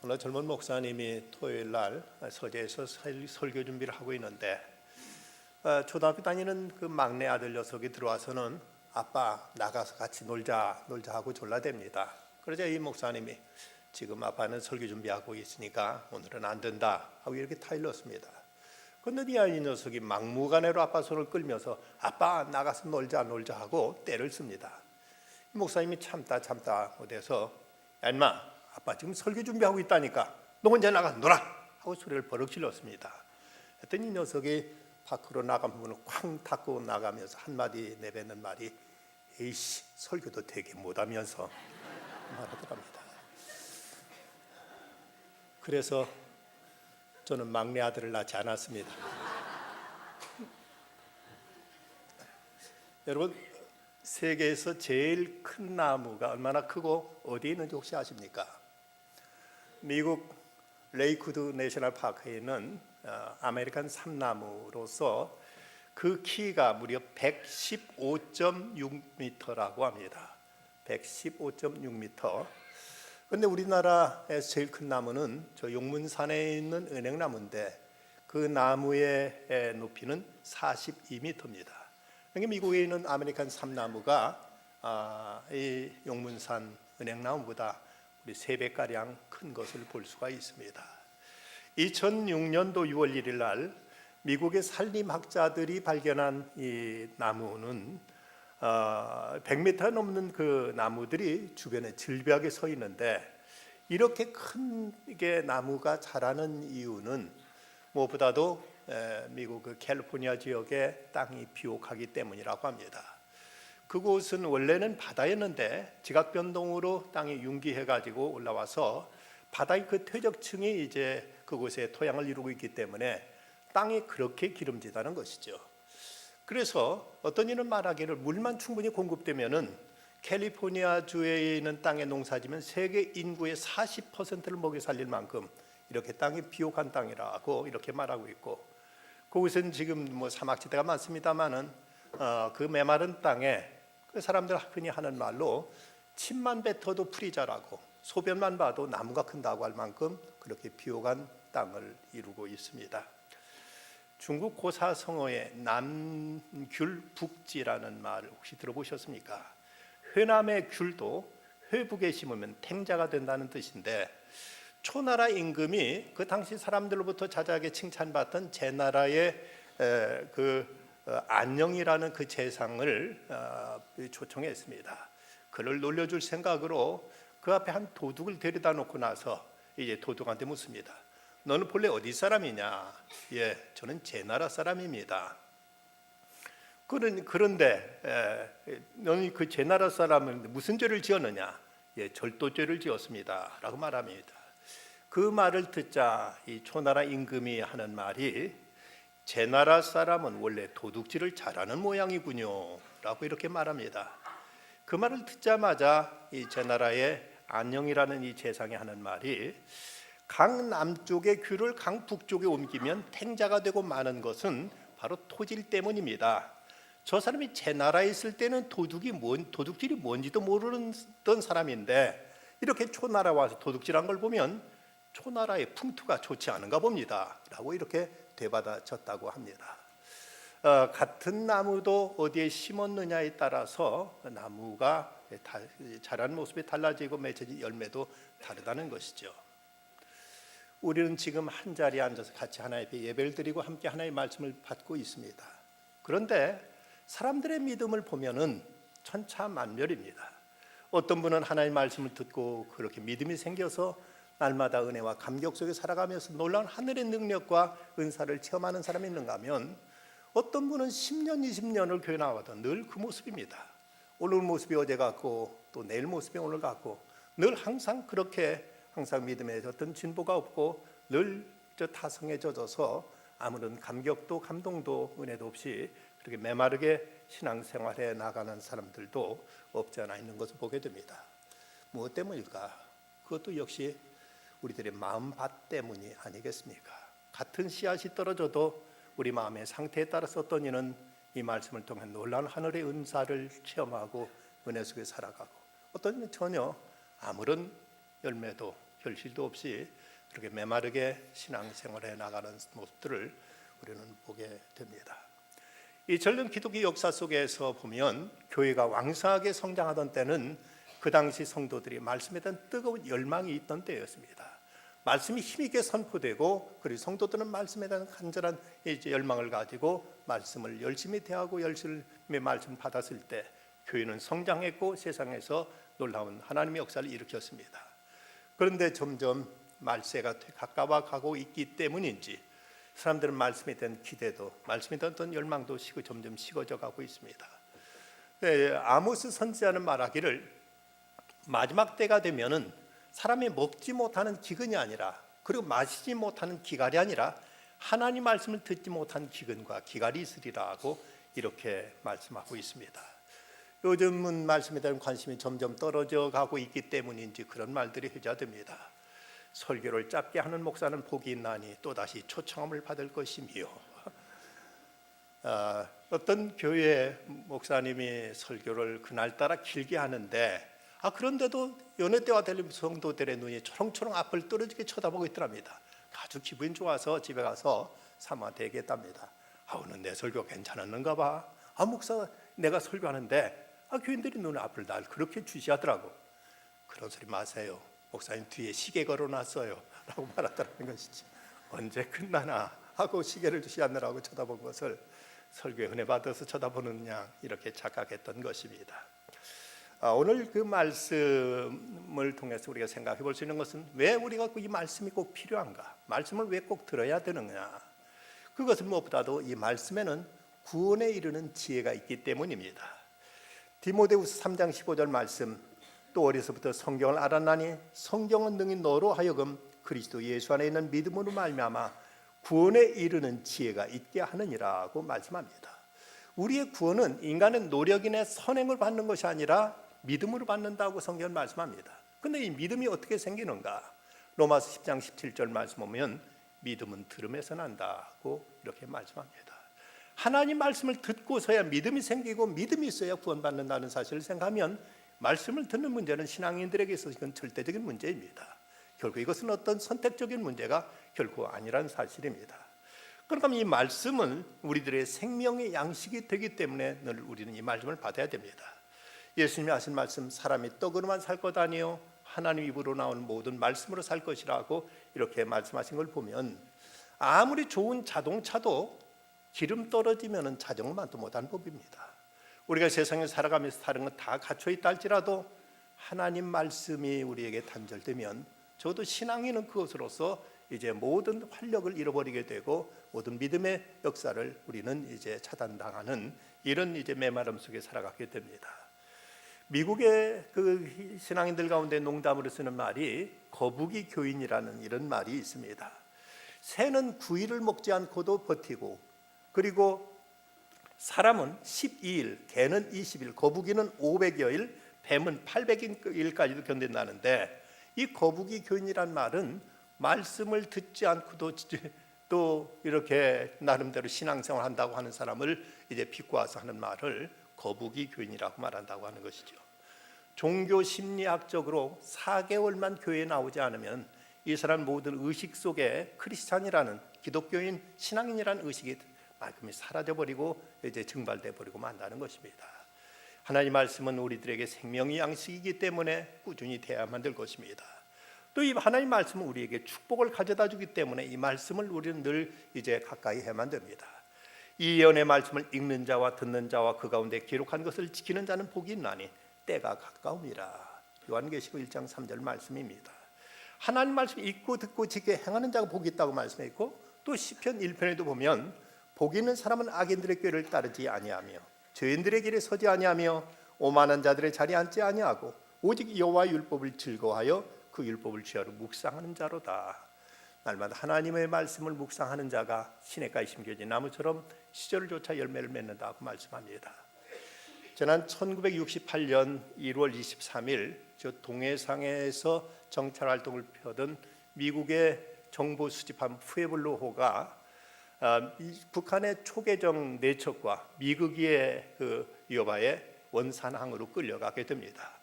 어느 젊은 목사님이 토요일 날 서재에서 설교 준비를 하고 있는데 초등학교 다니는 그 막내 아들 녀석이 들어와서는 아빠 나가서 같이 놀자 하고 졸라댑니다. 그러자 이 목사님이 지금 아빠는 설교 준비하고 있으니까 오늘은 안 된다 하고 이렇게 타일렀습니다. 그런데 이 아이 녀석이 막무가내로 아빠 손을 끌면서 아빠 나가서 놀자 하고 때를 씁니다. 이 목사님이 참다 못해서 야 인마 아빠 지금 설교 준비하고 있다니까 너 혼자 나가 놀아 하고 소리를 버럭 질렀습니다. 했더니 이 녀석이 밖으로 나간 문을 쾅 닫고 나가면서 한마디 내뱉는 말이 에이씨 설교도 되게 못하면서 말하더랍니다. 그래서 저는 막내 아들을 낳지 않았습니다. 여러분 세계에서 제일 큰 나무가 얼마나 크고 어디에 있는지 혹시 아십니까? 미국 레이크우드 내셔널 파크에 있는 아메리칸 삼나무로서 그 키가 무려 115.6m라고 합니다. 115.6m. 그런데 우리나라에서 제일 큰 나무는 저 용문산에 있는 은행나무인데 그 나무의 높이는 42m입니다. 그러니까 미국에 있는 아메리칸 삼나무가 이 용문산 은행나무보다 우리 3배가량 큰 것을 볼 수가 있습니다. 2006년도 6월 1일 날 미국의 산림학자들이 발견한 이 나무는 100m 넘는 그 나무들이 주변에 질비하게 서 있는데 이렇게 큰 게 나무가 자라는 이유는 무엇보다도 미국 그 캘리포니아 지역의 땅이 비옥하기 때문이라고 합니다. 그곳은 원래는 바다였는데 지각 변동으로 땅이 융기해 가지고 올라와서 바다의 그 퇴적층이 이제 그곳에 토양을 이루고 있기 때문에 땅이 그렇게 기름지다는 것이죠. 그래서 어떤 이는 말하기를 물만 충분히 공급되면은 캘리포니아 주에 있는 땅에 농사지면 세계 인구의 40%를 먹여 살릴 만큼 이렇게 땅이 비옥한 땅이라고 이렇게 말하고 있고 그곳은 지금 뭐 사막지대가 많습니다만은 그 메마른 땅에 그 사람들 흔히 하는 말로 침만 뱉어도 풀이 자라고 소변만 봐도 나무가 큰다고 할 만큼 그렇게 비옥한 땅을 이루고 있습니다. 중국 고사성어의 남귤북지라는 말 혹시 들어보셨습니까? 회남의 귤도 회북에 심으면 탱자가 된다는 뜻인데 초나라 임금이 그 당시 사람들로부터 자자하게 칭찬받던 제나라의 안녕이라는 그 재상을 초청했습니다. 그를 놀려줄 생각으로 그 앞에 한 도둑을 데려다 놓고 나서 이제 도둑한테 묻습니다. 너는 본래 어디 사람이냐? 예, 저는 제나라 사람입니다. 그런데 너는 그 제나라 사람은 무슨 죄를 지었느냐? 예, 절도죄를 지었습니다. 라고 말합니다. 그 말을 듣자 이 초나라 임금이 하는 말이 제나라 사람은 원래 도둑질을 잘하는 모양이군요 라고 이렇게 말합니다. 그 말을 듣자마자 이 제나라의 안녕이라는 이 재상이 하는 말이 강 남쪽의 귤을 강 북쪽에 옮기면 탱자가 되고 마는 것은 바로 토질 때문입니다. 저 사람이 제나라에 있을 때는 도둑질이 뭔지도 모르던 사람인데 이렇게 초나라 와서 도둑질한 걸 보면 초나라의 풍토가 좋지 않은가 봅니다 라고 이렇게 되받아쳤다고 합니다. 같은 나무도 어디에 심었느냐에 따라서 나무가 자라는 모습이 달라지고 맺혀진 열매도 다르다는 것이죠. 우리는 지금 한 자리에 앉아서 같이 하나님의 예배를 드리고 함께 하나님의 말씀을 받고 있습니다. 그런데 사람들의 믿음을 보면은 천차만별입니다. 어떤 분은 하나님의 말씀을 듣고 그렇게 믿음이 생겨서 날마다 은혜와 감격 속에 살아가면서 놀라운 하늘의 능력과 은사를 체험하는 사람이 있는가 하면 어떤 분은 10년, 20년을 교회 나와도 늘 그 모습입니다. 오늘 모습이 어제 같고 또 내일 모습이 오늘 같고 늘 항상 그렇게 항상 믿음에 어떤 진보가 없고 늘 타성에 젖어서 아무런 감격도 감동도 은혜도 없이 그렇게 메마르게 신앙생활에 나가는 사람들도 없지 않아 있는 것을 보게 됩니다. 무엇 때문일까? 그것도 역시 우리들의 마음밭 때문이 아니겠습니까? 같은 씨앗이 떨어져도 우리 마음의 상태에 따라서 어떤 이는 이 말씀을 통해 놀라운 하늘의 은사를 체험하고 은혜 속에 살아가고 어떤 이는 전혀 아무런 열매도 결실도 없이 그렇게 메마르게 신앙생활에 나가는 모습들을 우리는 보게 됩니다. 이 젊은 기독교 역사 속에서 보면 교회가 왕성하게 성장하던 때는 그 당시 성도들이 말씀에 대한 뜨거운 열망이 있던 때였습니다. 말씀이 힘있게 선포되고 그리고 성도들은 말씀에 대한 간절한 열망을 가지고 말씀을 열심히 대하고 열심히 말씀 받았을 때 교회는 성장했고 세상에서 놀라운 하나님의 역사를 일으켰습니다. 그런데 점점 말세가 가까워 가고 있기 때문인지 사람들은 말씀에 대한 기대도 말씀에 대한 어떤 열망도 점점 식어져 가고 있습니다. 아모스 선지자는 말하기를 마지막 때가 되면은 사람이 먹지 못하는 기근이 아니라 그리고 마시지 못하는 기갈이 아니라 하나님 말씀을 듣지 못한 기근과 기갈이 있으리라고 이렇게 말씀하고 있습니다. 요즘은 말씀에 대한 관심이 점점 떨어져 가고 있기 때문인지 그런 말들이 회자됩니다. 설교를 짧게 하는 목사는 복이 있나니 또다시 초청함을 받을 것이며, 어떤 교회 목사님이 설교를 그날따라 길게 하는데 그런데도 여느 때와 달리 성도들의 눈이 초롱초롱 앞을 떨어지게 쳐다보고 있더랍니다. 아주 기분이 좋아서 집에 가서 사모한테 얘기했답니다. 오늘 내 설교 괜찮았는가 봐. 목사 내가 설교하는데 교인들이 눈 앞을 날 그렇게 주시하더라고. 그런 소리 마세요. 목사님 뒤에 시계 걸어놨어요 라고 말하더라는 것이지. 언제 끝나나 하고 시계를 주시하느라고 쳐다본 것을 설교에 은혜 받아서 쳐다보는 양 이렇게 착각했던 것입니다. 오늘 그 말씀을 통해서 우리가 생각해 볼 수 있는 것은 왜 우리가 이 말씀이 꼭 필요한가? 말씀을 왜 꼭 들어야 되느냐? 그것은 무엇보다도 이 말씀에는 구원에 이르는 지혜가 있기 때문입니다. 디모데후서 3장 15절 말씀, 또 어려서부터 성경을 알았나니 성경은 능히 너로 하여금 그리스도 예수 안에 있는 믿음으로 말미암아 구원에 이르는 지혜가 있게 하느니라고 말씀합니다. 우리의 구원은 인간의 노력이나 선행을 받는 것이 아니라 믿음으로 받는다고 성경은 말씀합니다. 그런데 이 믿음이 어떻게 생기는가? 로마서 10장 17절 말씀 보면 믿음은 들음에서 난다고 이렇게 말씀합니다. 하나님 말씀을 듣고서야 믿음이 생기고 믿음이 있어야 구원받는다는 사실을 생각하면 말씀을 듣는 문제는 신앙인들에게 있어서 이건 절대적인 문제입니다. 결국 이것은 어떤 선택적인 문제가 결코 아니라는 사실입니다. 그러면 이 말씀은 우리들의 생명의 양식이 되기 때문에 늘 우리는 이 말씀을 받아야 됩니다. 예수님이 하신 말씀, 사람이 떡으로만 살 것 아니요 하나님 입으로 나오는 모든 말씀으로 살 것이라고 이렇게 말씀하신 걸 보면 아무리 좋은 자동차도 기름 떨어지면 자전거만도 못하는 법입니다. 우리가 세상에 살아가면서 다른 건 다 갖춰 있다 할지라도 하나님 말씀이 우리에게 단절되면 저도 신앙인은 그것으로서 이제 모든 활력을 잃어버리게 되고 모든 믿음의 역사를 우리는 이제 차단당하는 이런 이제 메마름 속에 살아가게 됩니다. 미국의 그 신앙인들 가운데 농담으로 쓰는 말이 거북이 교인이라는 이런 말이 있습니다. 새는 9일을 먹지 않고도 버티고, 그리고 사람은 12일, 개는 20일, 거북이는 500여일, 뱀은 800일까지도 견딘다는데, 이 거북이 교인이란 말은 말씀을 듣지 않고도 또 이렇게 나름대로 신앙생활 한다고 하는 사람을 이제 비꼬아서 하는 말을 거북이 교인이라고 말한다고 하는 것이죠. 종교 심리학적으로 4개월만 교회에 나오지 않으면 이 사람 모든 의식 속에 크리스찬이라는 기독교인 신앙인이라는 의식이 말끔히 사라져버리고 이제 증발돼 버리고 만다는 것입니다. 하나님 말씀은 우리들에게 생명의 양식이기 때문에 꾸준히 대야만 될 것입니다. 또 이 하나님 말씀은 우리에게 축복을 가져다 주기 때문에 이 말씀을 우리는 늘 이제 가까이 해야만 됩니다. 이 예언의 말씀을 읽는 자와 듣는 자와 그 가운데 기록한 것을 지키는 자는 복이 있나니 때가 가까움이라. 요한계시록 1장 3절 말씀입니다. 하나님 말씀 읽고 듣고 지켜 행하는 자가 복이 있다고 말씀했고, 또 시편 1편에도 보면 복이 있는 사람은 악인들의 꾀를 따르지 아니하며 죄인들의 길에 서지 아니하며 오만한 자들의 자리에 앉지 아니하고 오직 여호와의 율법을 즐거워하여 그 율법을 주야로 묵상하는 자로다. 날마다 하나님의 말씀을 묵상하는 자가 시냇가에 심겨진 나무처럼 시절을 쫓아 열매를 맺는다고 말씀합니다. 지난 1968년 1월 23일 저 동해상에서 정찰 활동을 펴던 미국의 정보 수집함 푸에블로호가 북한의 초계정 내척과 미국의 그 여바의 원산항으로 끌려가게 됩니다.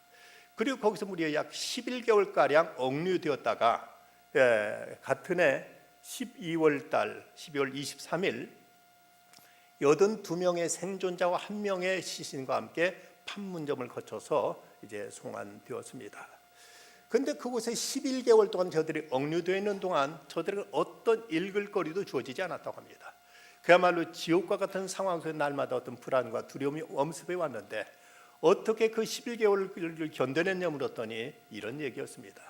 그리고 거기서 무려 약 11개월가량 억류되었다가 같은 해 12월 23일 82명의 생존자와 1명의 시신과 함께 판문점을 거쳐서 이제 송환되었습니다. 그런데 그곳에 11개월 동안 저들이 억류되어 있는 동안 저들은 어떤 읽을 거리도 주어지지 않았다고 합니다. 그야말로 지옥과 같은 상황 속에 날마다 어떤 불안과 두려움이 엄습해 왔는데 어떻게 그 11개월을 견뎌냈냐 물었더니 이런 얘기였습니다.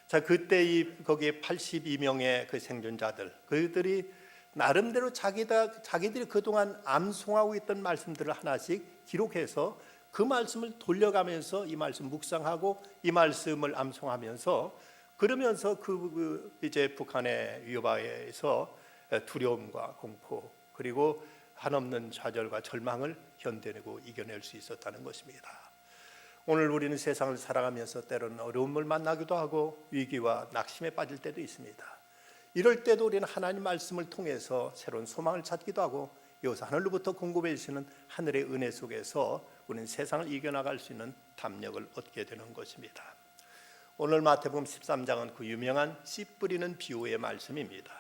자, 그때 거기에 82명의 그 생존자들, 그들이 나름대로 자기들이 그동안 암송하고 있던 말씀들을 하나씩 기록해서 그 말씀을 돌려가면서 이 말씀 묵상하고 이 말씀을 암송하면서 그러면서 이제 북한의 위협하에서 두려움과 공포 그리고 한없는 좌절과 절망을 견뎌내고 이겨낼 수 있었다는 것입니다. 오늘 우리는 세상을 살아가면서 때로는 어려움을 만나기도 하고 위기와 낙심에 빠질 때도 있습니다. 이럴 때도 우리는 하나님 말씀을 통해서 새로운 소망을 찾기도 하고 여기서 하늘로부터 공급해 주시는 하늘의 은혜 속에서 우리는 세상을 이겨나갈 수 있는 담력을 얻게 되는 것입니다. 오늘 마태복음 13장은 그 유명한 씨 뿌리는 비유의 말씀입니다.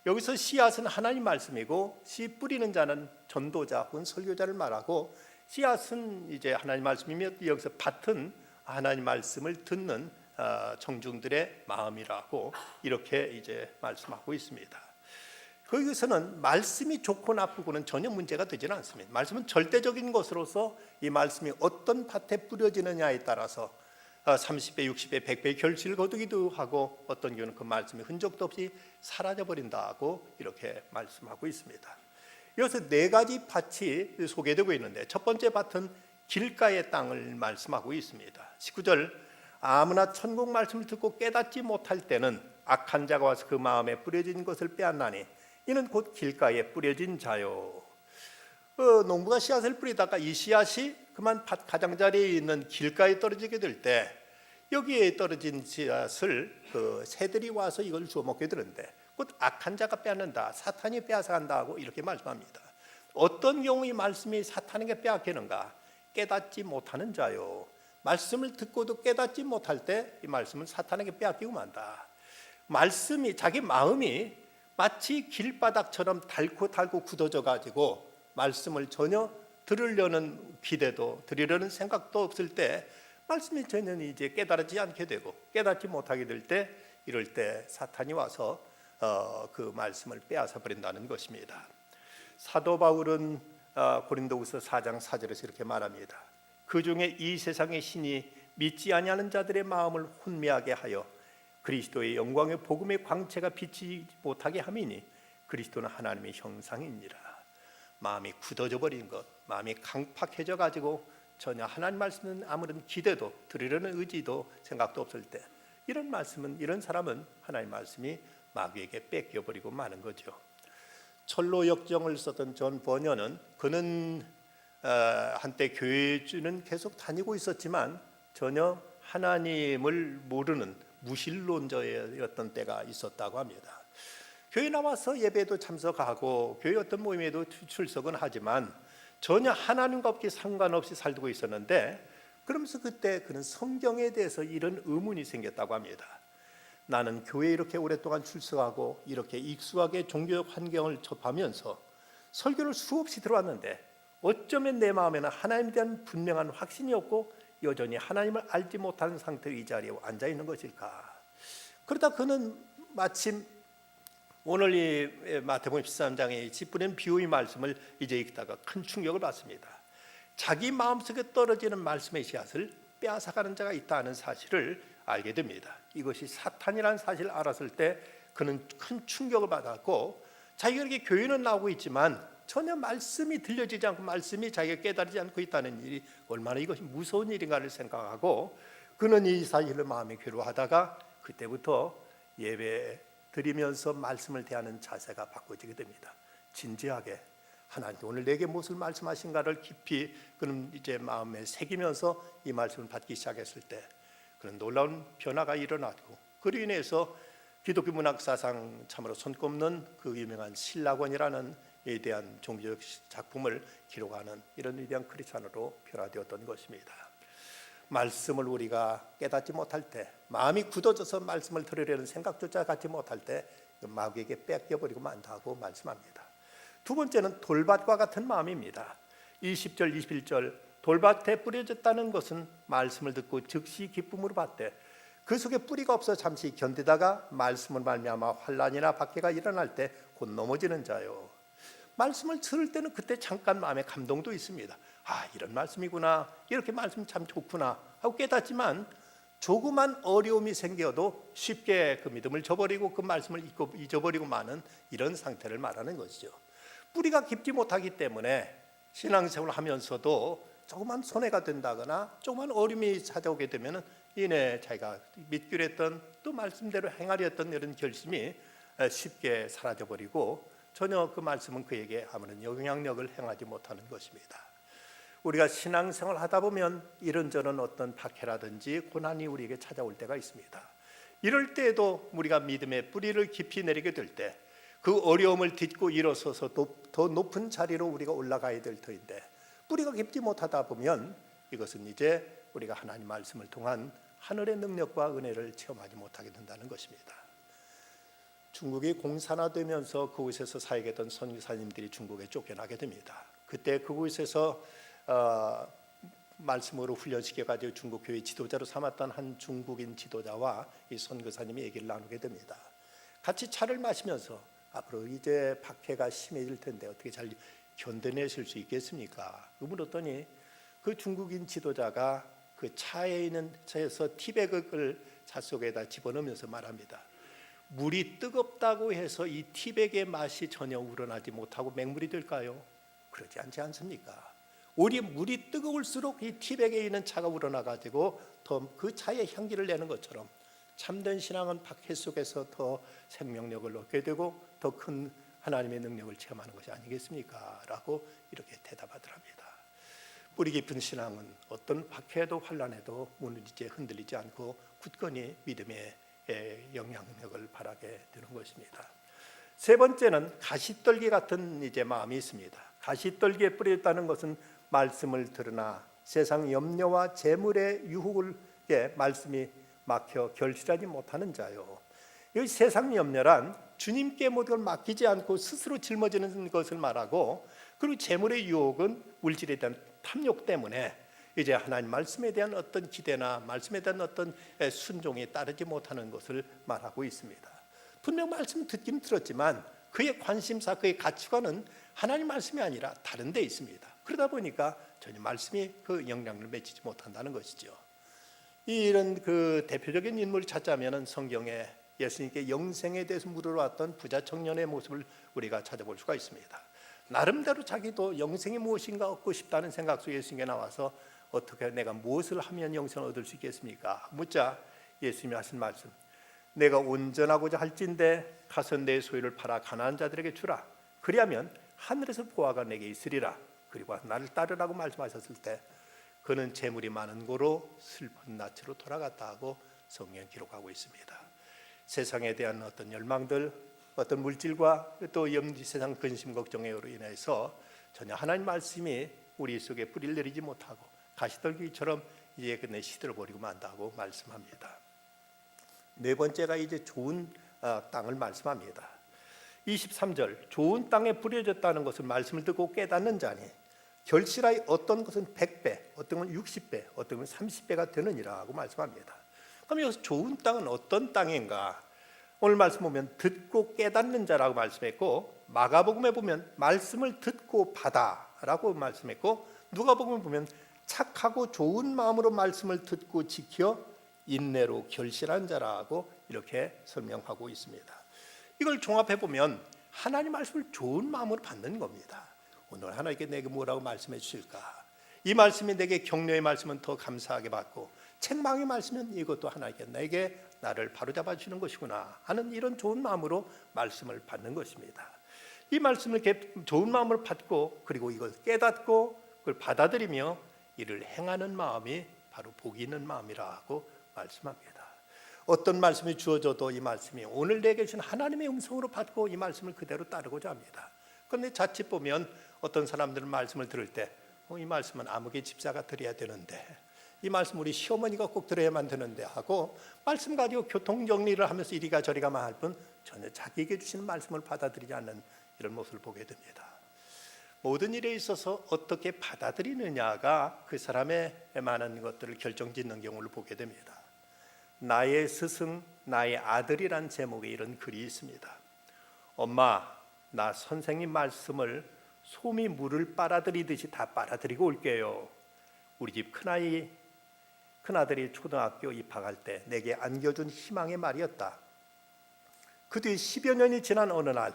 여기서 씨앗은 하나님 말씀이고 씨 뿌리는 자는 전도자 혹은 설교자를 말하고 씨앗은 이제 하나님 말씀이며 여기서 밭은 하나님 말씀을 듣는 청중들의 마음이라고 이렇게 이제 말씀하고 있습니다. 거기서는 말씀이 좋고 나쁘고는 전혀 문제가 되지는 않습니다. 말씀은 절대적인 것으로서 이 말씀이 어떤 밭에 뿌려지느냐에 따라서 30배, 60배, 100배의 결실을 거두기도 하고 어떤 경우는 그 말씀이 흔적도 없이 사라져버린다고 이렇게 말씀하고 있습니다. 여기서 네 가지 밭이 소개되고 있는데 첫 번째 밭은 길가의 땅을 말씀하고 있습니다. 19절 아무나 천국 말씀을 듣고 깨닫지 못할 때는 악한 자가 와서 그 마음에 뿌려진 것을 빼앗나니 이는 곧 길가에 뿌려진 자요. 농부가 씨앗을 뿌리다가 이 씨앗이 그만 밭 가장자리에 있는 길가에 떨어지게 될 때 여기에 떨어진 씨앗을 새들이 와서 이걸 주워 먹게 되는데 곧 악한 자가 빼앗는다, 사탄이 빼앗아간다고 이렇게 말씀합니다. 어떤 경우 이 말씀이 사탄에게 빼앗기는가? 깨닫지 못하는 자요. 말씀을 듣고도 깨닫지 못할 때 이 말씀은 사탄에게 빼앗기고 만다. 말씀이 자기 마음이 마치 길바닥처럼 닳고 굳어져 가지고 말씀을 전혀 들으려는 기대도 들으려는 생각도 없을 때 말씀이 전혀 이제 깨달지 않게 되고 깨닫지 못하게 될 때 이럴 때 사탄이 와서 그 말씀을 빼앗아 버린다는 것입니다. 사도 바울은 고린도후서 4장 4절에서 이렇게 말합니다. 그 중에 이 세상의 신이 믿지 아니하는 자들의 마음을 혼미하게 하여 그리스도의 영광의 복음의 광채가 비치지 못하게 함이니 그리스도는 하나님의 형상이니라. 마음이 굳어져 버린 것, 마음이 강팍해져 가지고 전혀 하나님 말씀은 아무런 기대도 들으려는 의지도 생각도 없을 때 이런 말씀은 이런 사람은 하나님 말씀이 마귀에게 뺏겨 버리고 마는 거죠. 철로 역정을 썼던 존 버녀는 그는 한때 교회는 계속 다니고 있었지만 전혀 하나님을 모르는 무신론자였던 때가 있었다고 합니다. 교회 나와서 예배도 참석하고 교회 어떤 모임에도 출석은 하지만 전혀 하나님과 없게 상관없이 살고 있었는데 그러면서 그때 그는 성경에 대해서 이런 의문이 생겼다고 합니다. 나는 교회에 이렇게 오랫동안 출석하고 이렇게 익숙하게 종교적 환경을 접하면서 설교를 수없이 들어왔는데 어쩌면 내 마음에는 하나님에 대한 분명한 확신이 없고 여전히 하나님을 알지 못하는 상태의 이 자리에 앉아 있는 것일까? 그러다 그는 마침 오늘 이 마태복음 13장의 씨 뿌리는 비유의 말씀을 이제 읽다가 큰 충격을 받습니다. 자기 마음속에 떨어지는 말씀의 씨앗을 빼앗아가는 자가 있다는 사실을 알게 됩니다. 이것이 사탄이라는 사실을 알았을 때 그는 큰 충격을 받았고 자기가 이렇게 교회는 나오고 있지만 전혀 말씀이 들려지지 않고 말씀이 자기가 깨달지 않고 있다는 일이 얼마나 이것이 무서운 일인가를 생각하고 그는 이 사실을 마음에 괴로워하다가 그때부터 예배 드리면서 말씀을 대하는 자세가 바꿔지게 됩니다. 진지하게 하나님 오늘 내게 무엇을 말씀하신가를 깊이 그는 이제 마음에 새기면서 이 말씀을 받기 시작했을 때 그런 놀라운 변화가 일어나고 그로 인해서 기독교 문학 사상 참으로 손꼽는 그 유명한 신라권이라는 에 대한 종교적 작품을 기록하는 이런 위대한 크리스찬으로 변화되었던 것입니다. 말씀을 우리가 깨닫지 못할 때, 마음이 굳어져서 말씀을 들으려는 생각조차 갖지 못할 때 마귀에게 뺏겨버리고 만다고 말씀합니다. 두 번째는 돌밭과 같은 마음입니다. 20절 21절 돌밭에 뿌려졌다는 것은 말씀을 듣고 즉시 기쁨으로 받되 그 속에 뿌리가 없어 잠시 견디다가 말씀을 말미암아 환난이나 박해가 일어날 때 곧 넘어지는 자요. 말씀을 들을 때는 그때 잠깐 마음에 감동도 있습니다. 이런 말씀이구나, 이렇게 말씀 참 좋구나 하고 깨닫지만 조그만 어려움이 생겨도 쉽게 그 믿음을 저버리고 그 말씀을 잊어버리고 마는 이런 상태를 말하는 것이죠. 뿌리가 깊지 못하기 때문에 신앙생활을 하면서도 조그만 손해가 된다거나 조그만 어려움이 찾아오게 되면 이내 자기가 믿기로 했던 또 말씀대로 행하려 했던 이런 결심이 쉽게 사라져버리고 전혀 그 말씀은 그에게 아무런 영향력을 행하지 못하는 것입니다. 우리가 신앙생활을 하다 보면 이런저런 어떤 박해라든지 고난이 우리에게 찾아올 때가 있습니다. 이럴 때에도 우리가 믿음의 뿌리를 깊이 내리게 될 때 그 어려움을 딛고 일어서서 더 높은 자리로 우리가 올라가야 될 터인데 뿌리가 깊지 못하다 보면 이것은 이제 우리가 하나님 말씀을 통한 하늘의 능력과 은혜를 체험하지 못하게 된다는 것입니다. 중국이 공산화되면서 그곳에서 사역했던 선교사님들이 중국에 쫓겨나게 됩니다. 그때 그곳에서 말씀으로 훈련시켜가지고 중국 교회 지도자로 삼았던 한 중국인 지도자와 이 선교사님이 얘기를 나누게 됩니다. 같이 차를 마시면서 앞으로 이제 박해가 심해질 텐데 어떻게 잘 견뎌내실 수 있겠습니까? 물었더니 그 중국인 지도자가 그 차에 있는 차에서 티백을 차 속에다 집어넣으면서 말합니다. 물이 뜨겁다고 해서 이 티백의 맛이 전혀 우러나지 못하고 맹물이 될까요? 그러지 않지 않습니까? 오히려 물이 뜨거울수록 이 티백에 있는 차가 우러나가지고 더 그 차의 향기를 내는 것처럼 참된 신앙은 박해 속에서 더 생명력을 얻게 되고 더 큰 하나님의 능력을 체험하는 것이 아니겠습니까? 라고 이렇게 대답하더랍니다. 뿌리 깊은 신앙은 어떤 박해도 환난에도 무너지지 흔들리지 않고 굳건히 믿음의 영향력을 발하게 되는 것입니다. 세 번째는 가시떨기 같은 이제 마음이 있습니다. 가시떨기에 뿌려졌다는 것은 말씀을 들으나 세상 염려와 재물의 유혹에 말씀이 막혀 결실하지 못하는 자요. 이 세상 염려란 주님께 모든 걸 맡기지 않고 스스로 짊어지는 것을 말하고, 그리고 재물의 유혹은 물질에 대한 탐욕 때문에 이제 하나님 말씀에 대한 어떤 기대나 말씀에 대한 어떤 순종에 따르지 못하는 것을 말하고 있습니다. 분명 말씀 듣긴 들었지만 그의 관심사, 그의 가치관은 하나님 말씀이 아니라 다른 데 있습니다. 그러다 보니까 전혀 말씀이 그 영향을 맺지 못한다는 것이죠. 이런 그 대표적인 인물을 찾자면 성경에 예수님께 영생에 대해서 물어왔던 부자 청년의 모습을 우리가 찾아볼 수가 있습니다. 나름대로 자기도 영생이 무엇인가 얻고 싶다는 생각 속에 예수님께 나와서 어떻게 내가 무엇을 하면 영생을 얻을 수 있겠습니까? 묻자 예수님이 하신 말씀, 내가 온전하고자 할진대 가서 내 소유를 팔아 가난한 자들에게 주라. 그리하면 하늘에서 보화가 내게 있으리라. 그리고 나를 따르라고 말씀하셨을 때 그는 재물이 많은 고로 슬픈 낯으로 돌아갔다 하고 성경에 기록하고 있습니다. 세상에 대한 어떤 열망들, 어떤 물질과 또 세상 근심 걱정으로 인해서 전혀 하나님 말씀이 우리 속에 뿌리를 내리지 못하고 가시떨기처럼 이제 끝내 시들어버리고 만다고 말씀합니다. 네 번째가 이제 좋은 땅을 말씀합니다. 23절 좋은 땅에 뿌려졌다는 것을 말씀을 듣고 깨닫는 자니 결실하여 어떤 것은 100배, 어떤 건 60배, 어떤 건 30배가 되느니라고 말씀합니다. 그럼 여기서 좋은 땅은 어떤 땅인가? 오늘 말씀 보면 듣고 깨닫는 자라고 말씀했고, 마가복음에 보면 말씀을 듣고 받아라고 말씀했고, 누가복음에 보면 착하고 좋은 마음으로 말씀을 듣고 지켜 인내로 결실한 자라고 이렇게 설명하고 있습니다. 이걸 종합해 보면 하나님 말씀을 좋은 마음으로 받는 겁니다. 오늘 하나님께 내게 뭐라고 말씀해 주실까? 이 말씀이 내게 격려의 말씀은 더 감사하게 받고, 책망의 말씀은 이것도 하나님께 내게 나를 바로잡아 주는 것이구나 하는 이런 좋은 마음으로 말씀을 받는 것입니다. 이 말씀을 좋은 마음을 받고 그리고 이걸 깨닫고 그걸 받아들이며 이를 행하는 마음이 바로 복이 있는 마음이라고 말씀합니다. 어떤 말씀이 주어져도 이 말씀이 오늘 내게 주신 하나님의 음성으로 받고 이 말씀을 그대로 따르고자 합니다. 그런데 자칫 보면 어떤 사람들은 말씀을 들을 때 이 말씀은 암흑의 집사가 드려야 되는데, 이 말씀 우리 시어머니가 꼭 들어야만 되는데 하고 말씀 가지고 교통 정리를 하면서 이리가 저리가만 할 뿐 전혀 자기에게 주시는 말씀을 받아들이지 않는 이런 모습을 보게 됩니다. 모든 일에 있어서 어떻게 받아들이느냐가 그 사람의 많은 것들을 결정짓는 경우를 보게 됩니다. 나의 스승, 나의 아들이란 제목의 이런 글이 있습니다. 엄마, 나 선생님 말씀을 솜이 물을 빨아들이듯이 다 빨아들이고 올게요. 우리 집 큰아들이 초등학교 입학할 때 내게 안겨준 희망의 말이었다. 그 뒤 10여 년이 지난 어느 날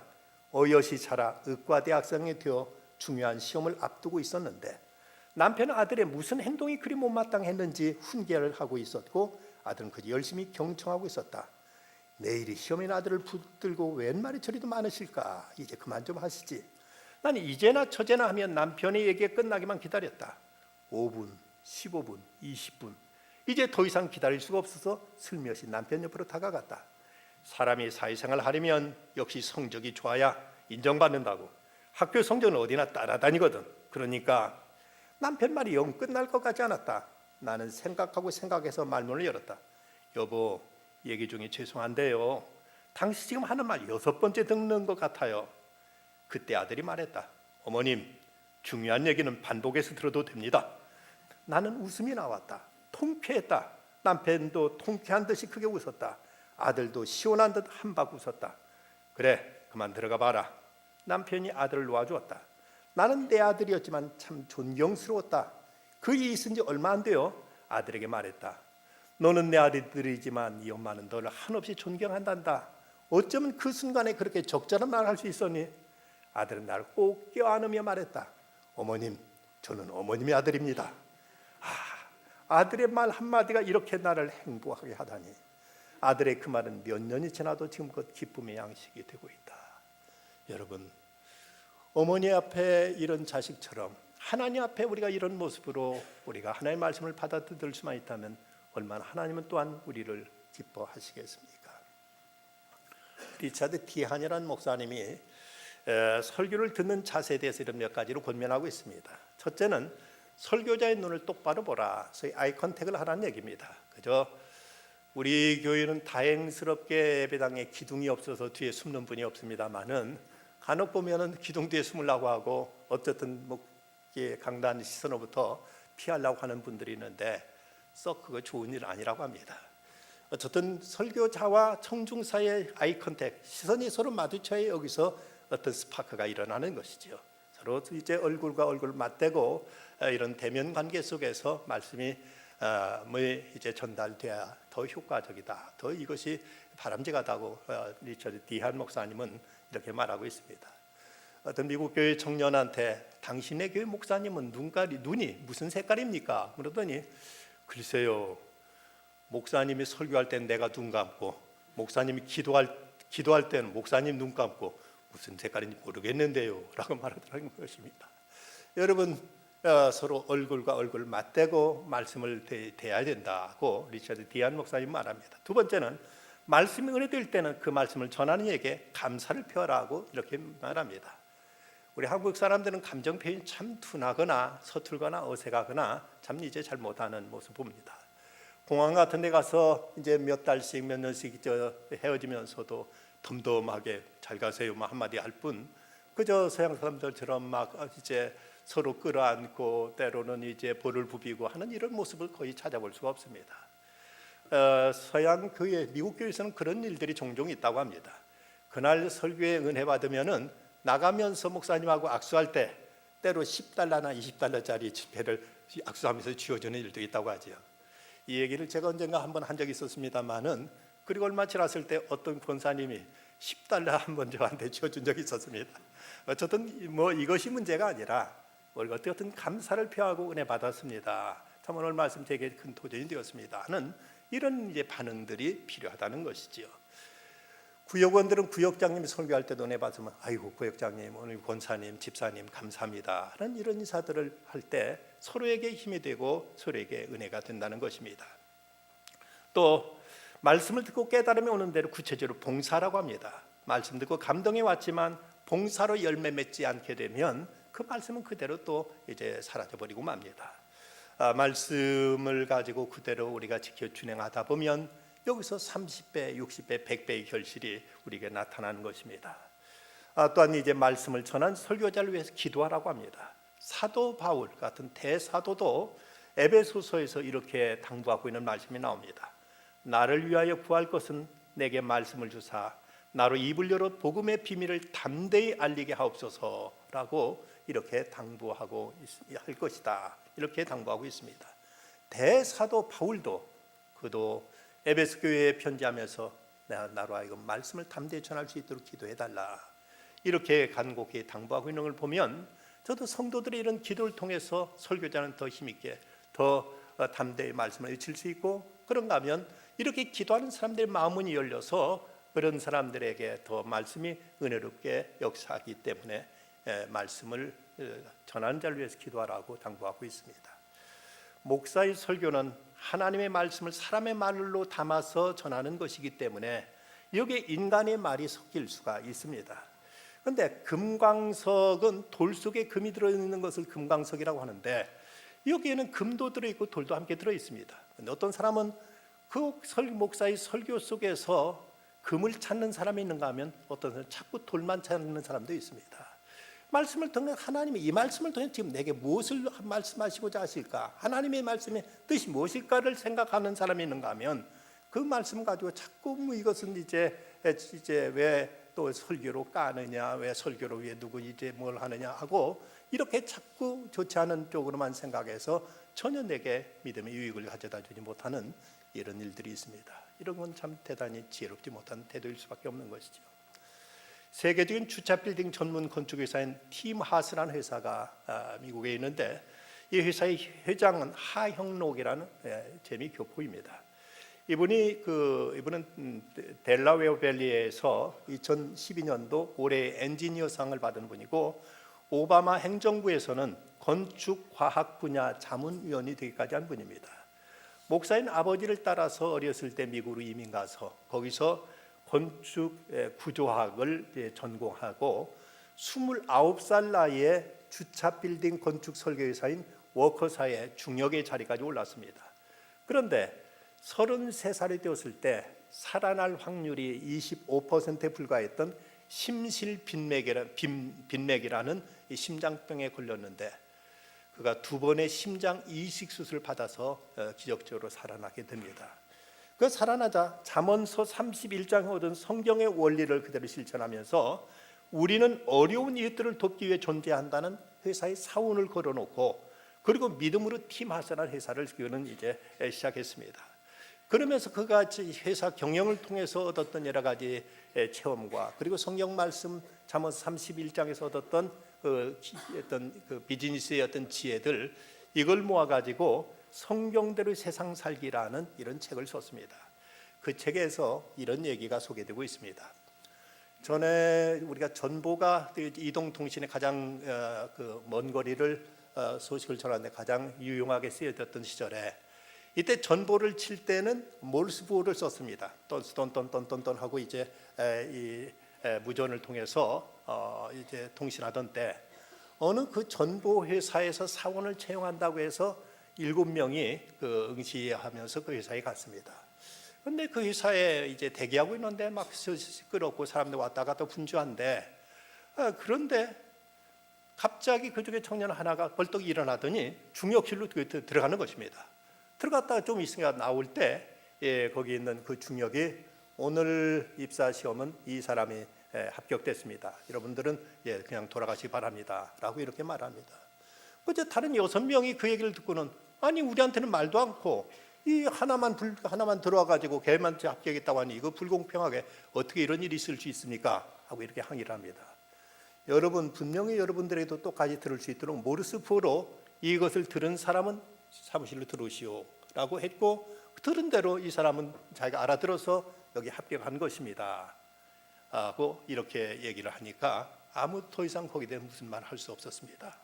어엿이 자라 의과대학생이 되어 중요한 시험을 앞두고 있었는데 남편은 아들의 무슨 행동이 그리 못마땅했는지 훈계를 하고 있었고 아들은 그저 열심히 경청하고 있었다. 내일이 시험인 아들을 붙들고 웬 말이 저리도 많으실까? 이제 그만 좀 하시지. 나는 이제나 저제나 하면 남편의 얘기가 끝나기만 기다렸다. 5분, 15분, 20분. 이제 더 이상 기다릴 수가 없어서 슬며시 남편 옆으로 다가갔다. 사람이 사회생활 하려면 역시 성적이 좋아야 인정받는다고. 학교 성적은 어디나 따라다니거든. 그러니까 남편 말이 영 끝날 것 같지 않았다. 나는 생각해서 말문을 열었다. 여보, 얘기 중에 죄송한데요. 당신 지금 하는 말 6번째 듣는 것 같아요. 그때 아들이 말했다. 어머님, 중요한 얘기는 반복해서 들어도 됩니다. 나는 웃음이 나왔다. 통쾌했다. 남편도 통쾌한 듯이 크게 웃었다. 아들도 시원한 듯 한박 웃었다. 그래, 그만 들어가 봐라. 남편이 아들을 놓아주었다. 나는 내 아들이었지만 참 존경스러웠다. 그 일이 있은 지 얼마 안 돼요. 아들에게 말했다. 너는 내 아들이지만 네 엄마는 너를 한없이 존경한단다. 어쩌면 그 순간에 그렇게 적절한 말을 할 수 있었니? 아들은 나를 꼭 껴안으며 말했다. 어머님, 저는 어머님의 아들입니다. 아들의 말 한마디가 이렇게 나를 행복하게 하다니. 아들의 그 말은 몇 년이 지나도 지금껏 기쁨의 양식이 되고 있다. 여러분, 어머니 앞에 이런 자식처럼 하나님 앞에 우리가 이런 모습으로 우리가 하나님의 말씀을 받아들일 수만 있다면 얼마나 하나님은 또한 우리를 기뻐하시겠습니까? 리차드 티한이라는 목사님이 설교를 듣는 자세에 대해서 이런 몇 가지로 권면하고 있습니다. 첫째는 설교자의 눈을 똑바로 보라. 소위 아이 컨택을 하라는 얘기입니다. 그저 우리 교회는 다행스럽게 예배당에 기둥이 없어서 뒤에 숨는 분이 없습니다만은 간혹 보면은 기둥 뒤에 숨으려고 하고 어쨌든 강단 시선으로부터 피하려고 하는 분들이 있는데 썩 그거 좋은 일 아니라고 합니다. 어쨌든 설교자와 청중 사이의 아이 컨택, 시선이 서로 마주쳐야 여기서 어떤 스파크가 일어나는 것이죠. 서로 이제 얼굴과 얼굴 맞대고 이런 대면 관계 속에서 말씀이 이제 전달돼야 더 효과적이다. 더 이것이 바람직하다고 리처드 디한 목사님은 이렇게 말하고 있습니다. 어떤 미국 교회 청년한테 당신의 교회 목사님은 눈이 무슨 색깔입니까? 물었더니 글쎄요, 목사님이 설교할 땐 내가 눈 감고 목사님이 기도할 때는 목사님 눈 감고 무슨 색깔인지 모르겠는데요 라고 말하더라는 것입니다. 여러분, 서로 얼굴과 얼굴 맞대고 말씀을 대해야 된다고 리처드 디안 목사님 말합니다. 두 번째는 말씀이 은혜될 때는 그 말씀을 전하는 이에게 감사를 표하라고 이렇게 말합니다. 우리 한국 사람들은 감정 표현이 참 둔하거나 서툴거나 어색하거나 참 이제 잘 못하는 모습 봅니다. 공항 같은 데 가서 이제 몇 달씩 몇 년씩 헤어지면서도 덤덤하게 잘 가세요 한마디 할 뿐 그저 서양 사람들처럼 막 이제 서로 끌어안고 때로는 이제 볼을 부비고 하는 이런 모습을 거의 찾아볼 수가 없습니다. 서양 교회, 미국 교회에서는 그런 일들이 종종 있다고 합니다. 그날 설교에 은혜 받으면은 나가면서 목사님하고 악수할 때 때로 10달러나 20달러짜리 지폐를 악수하면서 쥐어주는 일도 있다고 하죠. 이 얘기를 제가 언젠가 한번 한 적이 있었습니다만은 그리고 얼마 지났을 때 어떤 권사님이 10달러 한번 저한테 쥐어준 적이 있었습니다. 어쨌든 이것이 문제가 아니라 우리가 어떤 감사를 표하고 은혜 받았습니다. 참 오늘 말씀 되게 큰 도전이 되었습니다 하는 이런 이제 반응들이 필요하다는 것이지요. 구역원들은 구역장님이 설교할 때도 은혜 받으면 아이고 구역장님, 오늘 권사님, 집사님 감사합니다 하는 이런 인사들을 할 때 서로에게 힘이 되고 서로에게 은혜가 된다는 것입니다. 또 말씀을 듣고 깨달음이 오는 대로 구체적으로 봉사라고 합니다. 말씀 듣고 감동이 왔지만 봉사로 열매 맺지 않게 되면 그 말씀은 그대로 또 이제 사라져 버리고 맙니다. 말씀을 가지고 그대로 우리가 지켜 준행하다 보면 여기서 30배, 60배, 100배의 결실이 우리에게 나타나는 것입니다. 또한 이제 말씀을 전한 설교자를 위해서 기도하라고 합니다. 사도 바울 같은 대사도도 에베소서에서 이렇게 당부하고 있는 말씀이 나옵니다. 나를 위하여 구할 것은 내게 말씀을 주사 나로 입을 열어 복음의 비밀을 담대히 알리게 하옵소서라고 이렇게 당부하고 할 것이다. 이렇게 당부하고 있습니다. 대사도 바울도 그도 에베소 교회에 편지하면서 나로 하여금 말씀을 담대히 전할 수 있도록 기도해달라. 이렇게 간곡히 당부하고 있는 걸 보면 저도 성도들의 이런 기도를 통해서 설교자는 더 힘있게 더 담대히 말씀을 외칠 수 있고, 그런가 하면 이렇게 기도하는 사람들의 마음문이 열려서 그런 사람들에게 더 말씀이 은혜롭게 역사하기 때문에 말씀을 전하는 자를 위해서 기도하라고 당부하고 있습니다. 목사의 설교는 하나님의 말씀을 사람의 말로 담아서 전하는 것이기 때문에 여기에 인간의 말이 섞일 수가 있습니다. 그런데 금광석은 돌 속에 금이 들어있는 것을 금광석이라고 하는데 여기에는 금도 들어있고 돌도 함께 들어있습니다. 그런데 어떤 사람은 그 목사의 설교 속에서 금을 찾는 사람이 있는가 하면 어떤 사람은 자꾸 돌만 찾는 사람도 있습니다. 말씀을 통해 하나님이 이 말씀을 통해 지금 내게 무엇을 말씀하시고자 하실까, 하나님의 말씀의 뜻이 무엇일까를 생각하는 사람이 있는가 하면 그 말씀 가지고 자꾸 이것은 이제 왜 또 설교로 까느냐, 왜 설교로 왜 누구 이제 뭘 하느냐 하고 이렇게 자꾸 좋지 않은 쪽으로만 생각해서 전혀 내게 믿음의 유익을 가져다 주지 못하는 이런 일들이 있습니다. 이런 건 참 대단히 지혜롭지 못한 태도일 수밖에 없는 것이죠. 세계적인 주차 빌딩 전문 건축회사인 팀 하스라는 회사가 미국에 있는데 이 회사의 회장은 하형록이라는 재미 교포입니다. 이분은 델라웨어 밸리에서 2012년도 올해 엔지니어상을 받은 분이고 오바마 행정부에서는 건축과학 분야 자문위원이 되기까지 한 분입니다. 목사인 아버지를 따라서 어렸을 때 미국으로 이민 가서 거기서 건축 구조학을 전공하고 29살 나이에 주차 빌딩 건축 설계회사인 워커사의 중역의 자리까지 올랐습니다. 그런데 33살이 되었을 때 살아날 확률이 25%에 불과했던 심실빈맥이라는 심장병에 걸렸는데 그가 2번의 심장 이식 수술을 받아서 기적적으로 살아나게 됩니다. 그 살아나자 잠언서 31장에 얻은 성경의 원리를 그대로 실천하면서 우리는 어려운 이웃들을 돕기 위해 존재한다는 회사의 사원을 걸어놓고 그리고 믿음으로 팀 하스라는 회사를 그는 이제 시작했습니다. 그러면서 그가 회사 경영을 통해서 얻었던 여러 가지 체험과 그리고 성경 말씀 잠언서 31장에서 얻었던 그 비즈니스의 어떤 지혜들 이걸 모아가지고 성경대로 세상 살기라는 이런 책을 썼습니다. 그 책에서 이런 얘기가 소개되고 있습니다. 전에 우리가 전보가 이동통신의 가장 먼 거리를 소식을 전하는데 가장 유용하게 쓰여졌던 시절에 이때 전보를 칠 때는 몰스보를 썼습니다. 똔똔똔똔똔 하고 이제 이 무전을 통해서 이제 통신하던 때 어느 그 전보 회사에서 사원을 채용한다고 해서 7명이 그 응시하면서 그 회사에 갔습니다. 그런데 그 회사에 이제 대기하고 있는데 막 시끄럽고 사람들 왔다 갔다 분주한데 그런데 갑자기 그중에 청년 하나가 벌떡 일어나더니 중역실로 들어가는 것입니다. 들어갔다가 좀 있으니까 나올 때 거기 있는 그 중역이 오늘 입사 시험은 이 사람이 합격됐습니다. 여러분들은 그냥 돌아가시기 바랍니다. 라고 이렇게 말합니다. 그저 다른 6명이 그 얘기를 듣고는 아니 우리한테는 말도 않고 이 하나만 들어와 가지고 걔만 합격했다고 하니 이거 불공평하게 어떻게 이런 일이 있을 수 있습니까? 하고 이렇게 항의를 합니다. 여러분 분명히 여러분들에게도 똑같이 들을 수 있도록 모르스포로 이것을 들은 사람은 사무실로 들어오시오 라고 했고 들은 대로 이 사람은 자기가 알아들어서 여기 합격한 것입니다 하고 이렇게 얘기를 하니까 아무 더 이상 거기에 대해 무슨 말 할 수 없었습니다.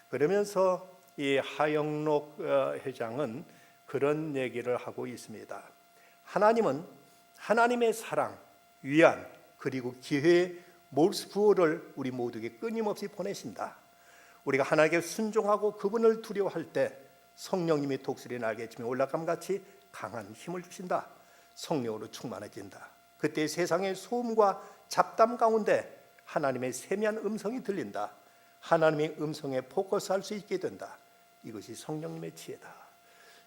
그러면서 이 하영록 회장은 그런 얘기를 하고 있습니다. 하나님은 하나님의 사랑, 위안 그리고 기회의 몰스부호를 우리 모두에게 끊임없이 보내신다. 우리가 하나님께 순종하고 그분을 두려워할 때 성령님이 독수리 날개쯤에 올라감 같이 강한 힘을 주신다. 성령으로 충만해진다. 그때 세상의 소음과 잡담 가운데 하나님의 세미한 음성이 들린다. 하나님의 음성에 포커스할 수 있게 된다. 이것이 성령님의 지혜다.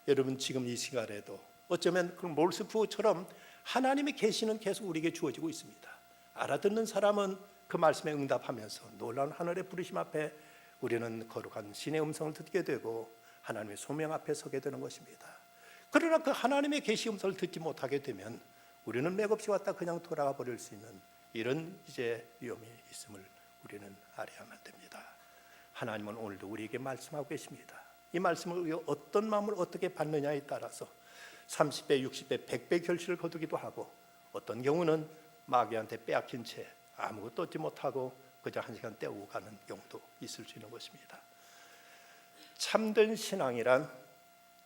여러분, 지금 이 시간에도 어쩌면 그 몰스푸처럼 하나님의 계시는 계속 우리에게 주어지고 있습니다. 알아듣는 사람은 그 말씀에 응답하면서 놀라운 하늘의 부르심 앞에 우리는 거룩한 신의 음성을 듣게 되고 하나님의 소명 앞에 서게 되는 것입니다. 그러나 그 하나님의 계시 음성을 듣지 못하게 되면 우리는 맥없이 왔다 그냥 돌아가 버릴 수 있는 이런 이제 위험이 있음을 우리는 알아야만 됩니다. 하나님은 오늘도 우리에게 말씀하고 계십니다. 이 말씀을 어떤 마음을 어떻게 받느냐에 따라서 30배, 60배, 100배 결실을 거두기도 하고 어떤 경우는 마귀한테 빼앗긴 채 아무것도 얻지 못하고 그저 한 시간 때우고 가는 경우도 있을 수 있는 것입니다. 참된 신앙이란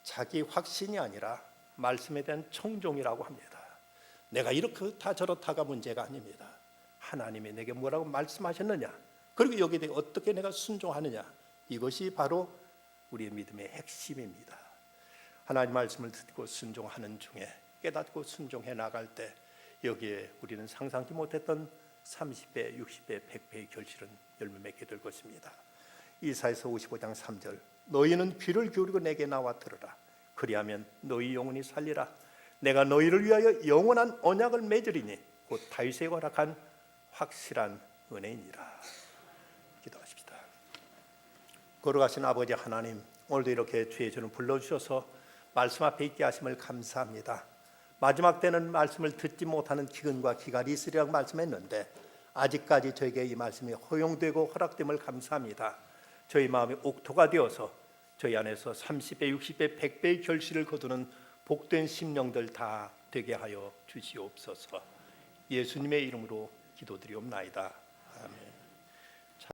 자기 확신이 아니라 말씀에 대한 청종이라고 합니다. 내가 이렇다 저렇다가 문제가 아닙니다. 하나님이 내게 뭐라고 말씀하셨느냐, 그리고 여기에 대해 어떻게 내가 순종하느냐, 이것이 바로 우리의 믿음의 핵심입니다. 하나님 말씀을 듣고 순종하는 중에 깨닫고 순종해 나갈 때 여기에 우리는 상상치 못했던 30배, 60배, 100배의 결실은 열매 맺게 될 것입니다. 이사야서 55장 3절, 너희는 귀를 기울이고 내게 나와 들으라. 그리하면 너희 영혼이 살리라. 내가 너희를 위하여 영원한 언약을 맺으리니 곧 다윗에게 허락한 확실한 은혜이니라. 기도하십시다. 걸어가신 아버지 하나님, 오늘도 이렇게 주의 전을 불러주셔서 말씀 앞에 있게 하심을 감사합니다. 마지막 때는 말씀을 듣지 못하는 기근과 기갈이 있으리라고 말씀했는데 아직까지 저에게 이 말씀이 허용되고 허락됨을 감사합니다. 저희 마음이 옥토가 되어서 저희 안에서 30배, 60배, 100배의 결실을 거두는 복된 심령들 다 되게 하여 주시옵소서. 예수님의 이름으로 기도드리옵나이다. 아멘.